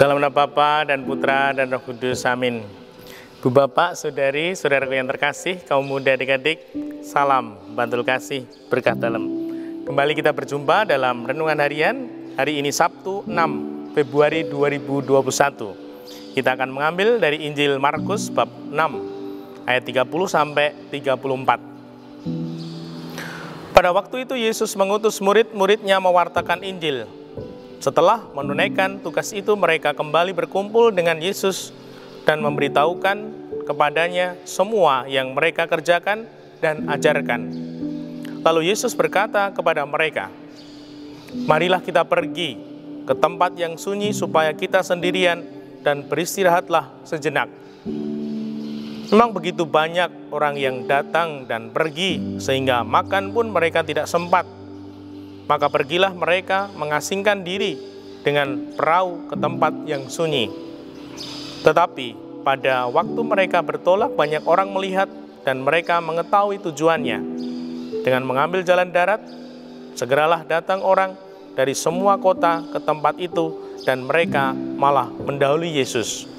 Dalam nama Bapa dan Putra dan Roh Kudus, amin. Bu Bapak, Saudari, Saudaraku yang terkasih, kaum muda adik-adik, salam bantul kasih berkah dalam. Kembali kita berjumpa dalam Renungan Harian, hari ini Sabtu 6 Februari 2021. Kita akan mengambil dari Injil Markus bab 6 ayat 30 sampai 34. Pada waktu itu Yesus mengutus murid-muridnya mewartakan Injil. Setelah menunaikan tugas itu, mereka kembali berkumpul dengan Yesus dan memberitahukan kepadanya semua yang mereka kerjakan dan ajarkan. Lalu Yesus berkata kepada mereka, "Marilah kita pergi ke tempat yang sunyi supaya kita sendirian dan beristirahatlah sejenak." Memang begitu banyak orang yang datang dan pergi sehingga makan pun mereka tidak sempat. Maka pergilah mereka mengasingkan diri dengan perahu ke tempat yang sunyi. Tetapi pada waktu mereka bertolak, banyak orang melihat dan mereka mengetahui tujuannya. Dengan mengambil jalan darat, segeralah datang orang dari semua kota ke tempat itu dan mereka malah mendahului Yesus.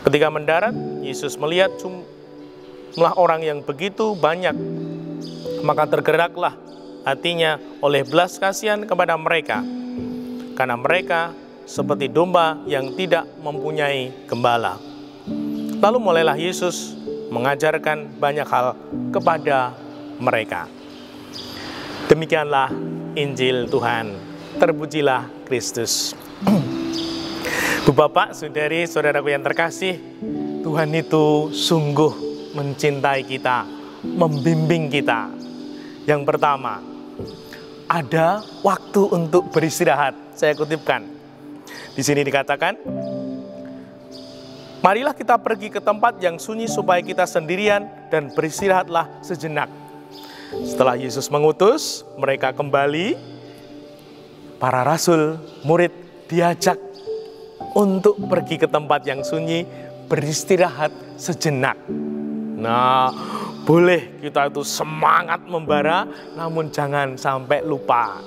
Ketika mendarat, Yesus melihat jumlah orang yang begitu banyak, maka tergeraklah hatinya oleh belas kasihan kepada mereka, karena mereka seperti domba yang tidak mempunyai gembala. Lalu mulailah Yesus mengajarkan banyak hal kepada mereka. Demikianlah Injil Tuhan. Terpujilah Kristus. Bu Bapak, Saudari, Saudaraku yang terkasih, Tuhan itu sungguh mencintai kita, membimbing kita. Yang pertama, ada waktu untuk beristirahat. Saya kutipkan. Di sini dikatakan, "Marilah kita pergi ke tempat yang sunyi supaya kita sendirian dan beristirahatlah sejenak." Setelah Yesus mengutus, mereka kembali. Para rasul, murid diajak untuk pergi ke tempat yang sunyi, beristirahat sejenak. Nah, boleh kita itu semangat membara, namun jangan sampai lupa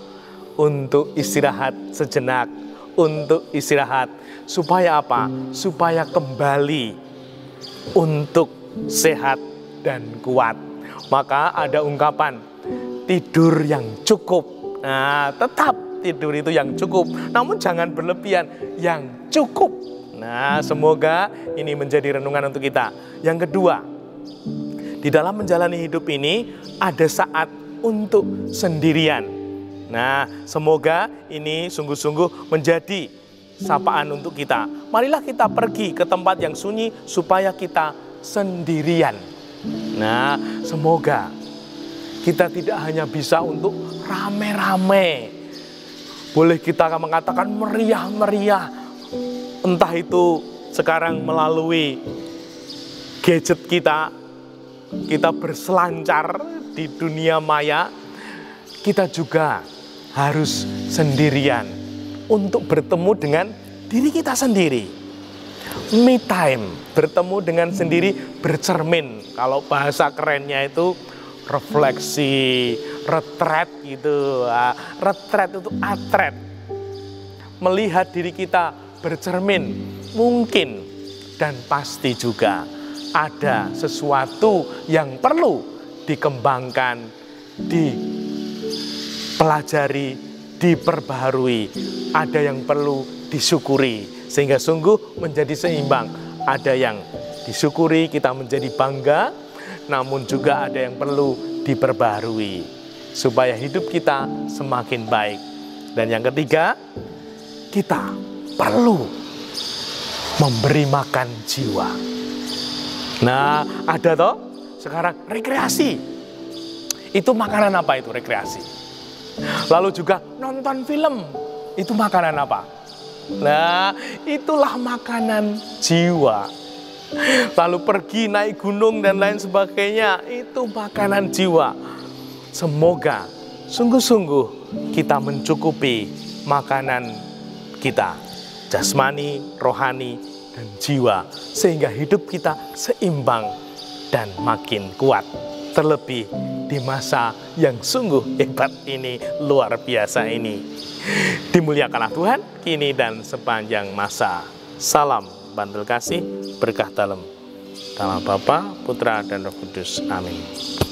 untuk istirahat sejenak, untuk istirahat. Supaya apa? Supaya kembali untuk sehat dan kuat. Maka ada ungkapan, tidur yang cukup. Nah, tetap tidur itu yang cukup, namun jangan berlebihan, yang cukup. Nah, semoga ini menjadi renungan untuk kita. Yang kedua, di dalam menjalani hidup ini ada saat untuk sendirian. Nah, semoga ini sungguh-sungguh menjadi sapaan untuk kita. Marilah kita pergi ke tempat yang sunyi supaya kita sendirian. Nah, semoga kita tidak hanya bisa untuk rame-rame. Boleh kita mengatakan meriah-meriah. Entah itu sekarang melalui gadget kita berselancar di dunia maya, kita juga harus sendirian untuk bertemu dengan diri kita sendiri. Me time, bertemu dengan sendiri, bercermin. Kalau bahasa kerennya itu refleksi, retret gitu. Retret itu atret. Melihat diri kita bercermin, mungkin dan pasti juga ada sesuatu yang perlu dikembangkan, dipelajari, diperbaharui. Ada yang perlu disyukuri, sehingga sungguh menjadi seimbang. Ada yang disyukuri, kita menjadi bangga, namun juga ada yang perlu diperbaharui, supaya hidup kita semakin baik. Dan yang ketiga, kita perlu memberi makan jiwa. Nah, ada toh sekarang rekreasi. Itu makanan apa itu rekreasi? Lalu juga nonton film. Itu makanan apa? Nah, itulah makanan jiwa. Lalu pergi naik gunung dan lain sebagainya. Itu makanan jiwa. Semoga sungguh-sungguh kita mencukupi makanan kita, jasmani, rohani, dan jiwa, sehingga hidup kita seimbang dan makin kuat. terlebih di masa yang sungguh hebat ini, luar biasa ini. Dimuliakanlah Tuhan, kini dan sepanjang masa. Salam bantul kasih, berkah dalam. Nama Bapa, Putra, dan Roh Kudus. Amin.